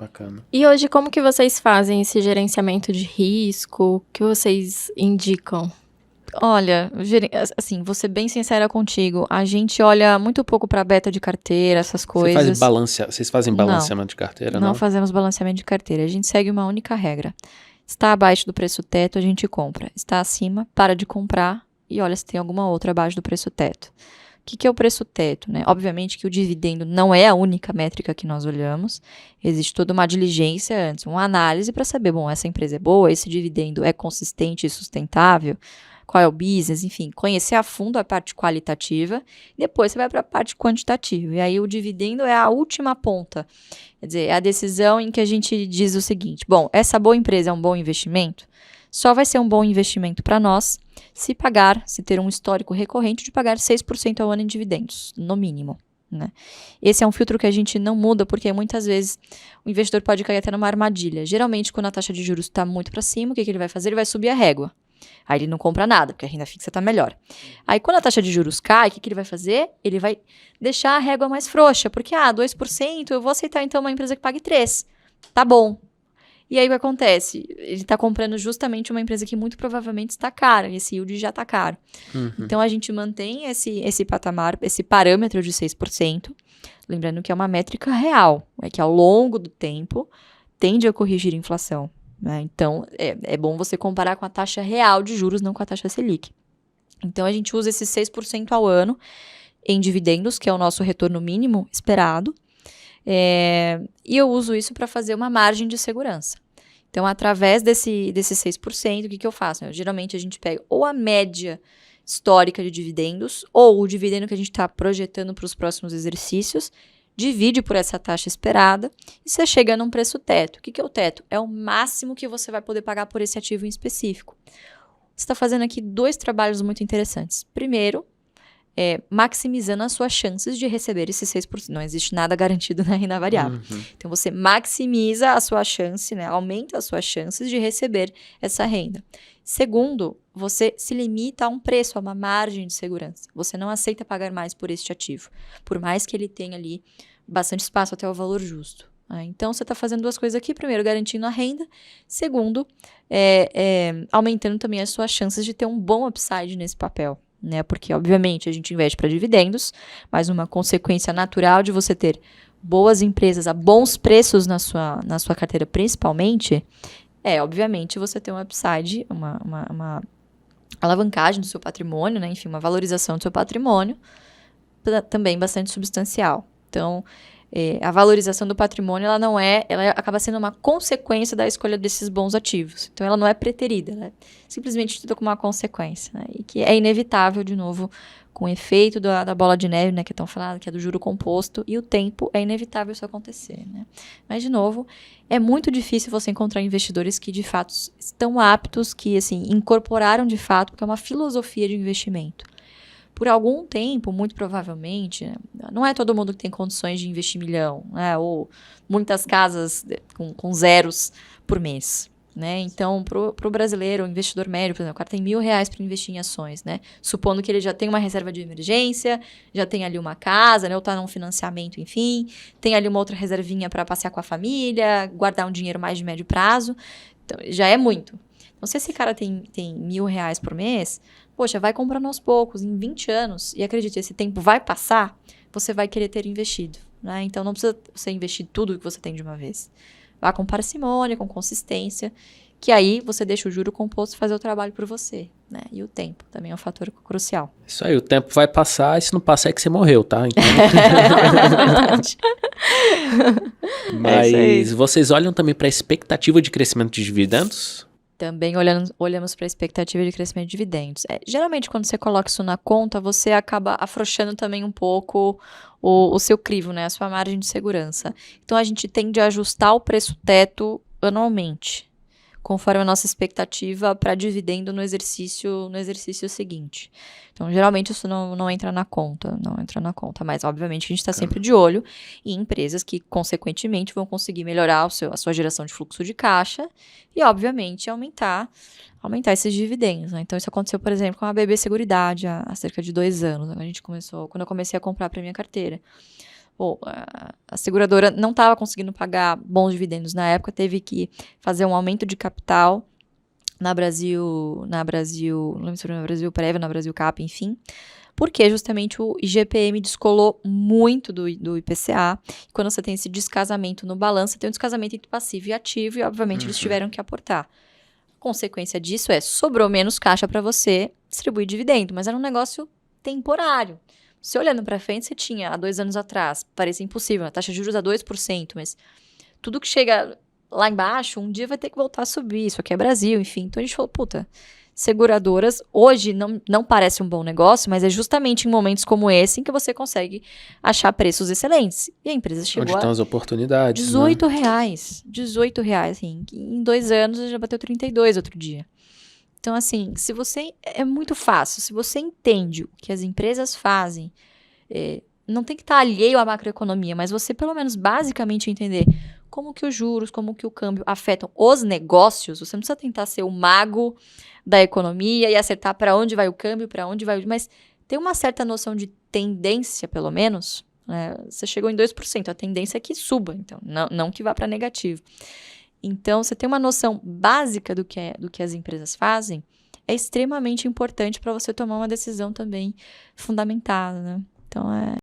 Bacana. E hoje, como que vocês fazem esse gerenciamento de risco? O que vocês indicam? Olha, assim, vou ser bem sincera contigo. A gente olha muito pouco para beta de carteira, essas coisas. Vocês fazem balanceamento de carteira, Não não? fazemos balanceamento de carteira. A gente segue uma única regra. Está abaixo do preço teto, a gente compra. Está acima, para de comprar e olha se tem alguma outra abaixo do preço teto. O que é o preço teto, né? Obviamente que o dividendo não é a única métrica que nós olhamos. Existe toda uma diligência antes, uma análise para saber, bom, essa empresa é boa, esse dividendo é consistente e sustentável, qual é o business, enfim, conhecer a fundo a parte qualitativa, depois você vai para a parte quantitativa. E aí o dividendo é a última ponta. Quer dizer, é a decisão em que a gente diz o seguinte, bom, essa boa empresa é um bom investimento? Só vai ser um bom investimento para nós se ter um histórico recorrente de pagar 6% ao ano em dividendos, no mínimo. Né? Esse é um filtro que a gente não muda, porque muitas vezes o investidor pode cair até numa armadilha. Geralmente, quando a taxa de juros está muito para cima, o que ele vai fazer? Ele vai subir a régua. Aí ele não compra nada, porque a renda fixa está melhor. Aí quando a taxa de juros cai, o que ele vai fazer? Ele vai deixar a régua mais frouxa, porque 2%, eu vou aceitar então uma empresa que pague 3%. Tá bom. E aí o que acontece? Ele está comprando justamente uma empresa que muito provavelmente está cara, esse yield já está caro. Então a gente mantém esse patamar, esse parâmetro de 6%, lembrando que é uma métrica real, é que ao longo do tempo tende a corrigir a inflação. Né? Então, é bom você comparar com a taxa real de juros, não com a taxa Selic. Então, a gente usa esses 6% ao ano em dividendos, que é o nosso retorno mínimo esperado. E eu uso isso para fazer uma margem de segurança. Então, através desse 6%, o que eu faço? Geralmente, a gente pega ou a média histórica de dividendos, ou o dividendo que a gente está projetando para os próximos exercícios, divide por essa taxa esperada e você chega num preço teto. O que é o teto? É o máximo que você vai poder pagar por esse ativo em específico. Você está fazendo aqui 2 trabalhos muito interessantes. Primeiro, maximizando as suas chances de receber esse 6%. Não existe nada garantido na renda variável. Então, você maximiza a sua chance, né? Aumenta as suas chances de receber essa renda. Segundo, você se limita a um preço, a uma margem de segurança. Você não aceita pagar mais por este ativo, por mais que ele tenha ali bastante espaço até o valor justo. Então, você está fazendo 2 coisas aqui. Primeiro, garantindo a renda. Segundo, aumentando também as suas chances de ter um bom upside nesse papel. Né? Porque, obviamente, a gente investe para dividendos, mas uma consequência natural de você ter boas empresas a bons preços na sua carteira, principalmente, obviamente, você ter um upside, uma alavancagem do seu patrimônio, né? Enfim, uma valorização do seu patrimônio, também bastante substancial. Então, a valorização do patrimônio, ela acaba sendo uma consequência da escolha desses bons ativos. Então, ela não é preterida, ela é simplesmente tida como uma consequência, né? E que é inevitável, de novo, com o efeito da bola de neve, né, que é tão falado, que é do juro composto, e o tempo, é inevitável isso acontecer, né? Mas, de novo, é muito difícil você encontrar investidores que, de fato, estão aptos, que, assim, incorporaram, de fato, porque é uma filosofia de investimento. Por algum tempo, muito provavelmente, não é todo mundo que tem condições de investir 1 milhão, né? Ou muitas casas com zeros por mês. Né? Então, para o brasileiro, o investidor médio, por exemplo, o cara tem R$1.000 para investir em ações, né? Supondo que ele já tem uma reserva de emergência, já tem ali uma casa, né? Ou está num financiamento, enfim, tem ali uma outra reservinha para passear com a família, guardar um dinheiro mais de médio prazo, então, já é muito. Então, se esse cara tem R$1.000 por mês, poxa, vai comprando aos poucos, em 20 anos, e acredite, esse tempo vai passar, você vai querer ter investido, né? Então, não precisa você investir tudo que você tem de uma vez. Vá com parcimônia, com consistência, que aí você deixa o juro composto fazer o trabalho por você, né? E o tempo também é um fator crucial. Isso aí, o tempo vai passar, e se não passar é que você morreu, tá? Então... Verdade. Mas vocês olham também para a expectativa de crescimento de dividendos? Também olhamos para a expectativa de crescimento de dividendos. Geralmente, quando você coloca isso na conta, você acaba afrouxando também um pouco o seu crivo, né? A sua margem de segurança. Então, a gente tende a ajustar o preço teto anualmente, conforme a nossa expectativa para dividendo no exercício seguinte. Então, geralmente, isso não entra na conta, mas, obviamente, a gente está sempre de olho em empresas que, consequentemente, vão conseguir melhorar a sua geração de fluxo de caixa e, obviamente, aumentar esses dividendos. Né? Então, isso aconteceu, por exemplo, com a BB Seguridade há cerca de 2 anos. Quando eu comecei a comprar para minha carteira. Pô, a seguradora não estava conseguindo pagar bons dividendos na época, teve que fazer um aumento de capital na Brasil, não lembro se foi na Brasil Prévia, na Brasil Cap, enfim, porque justamente o IGPM descolou muito do IPCA, e quando você tem esse descasamento no balanço, tem um descasamento entre passivo e ativo, e obviamente eles tiveram que aportar. A consequência disso sobrou menos caixa para você distribuir dividendo, mas era um negócio temporário. Você olhando para frente, você tinha, há 2 anos atrás, parecia impossível, a taxa de juros a 2%, mas tudo que chega lá embaixo, um dia vai ter que voltar a subir, isso aqui é Brasil, enfim. Então a gente falou, puta, seguradoras hoje não parece um bom negócio, mas é justamente em momentos como esse em que você consegue achar preços excelentes. E a empresa chegou Onde estão as oportunidades, R$18. R$18, assim, em 2 anos já bateu 32 outro dia. Então, assim, é muito fácil. Se você entende o que as empresas fazem, não tem que estar alheio à macroeconomia, mas você, pelo menos, basicamente entender como que os juros, como que o câmbio afetam os negócios. Você não precisa tentar ser o mago da economia e acertar para onde vai o câmbio, para onde vai mas ter uma certa noção de tendência, pelo menos. Né? Você chegou em 2%, a tendência é que suba, então, não que vá para negativo. Então, você ter uma noção básica do que as empresas fazem é extremamente importante para você tomar uma decisão também fundamentada, né? Então,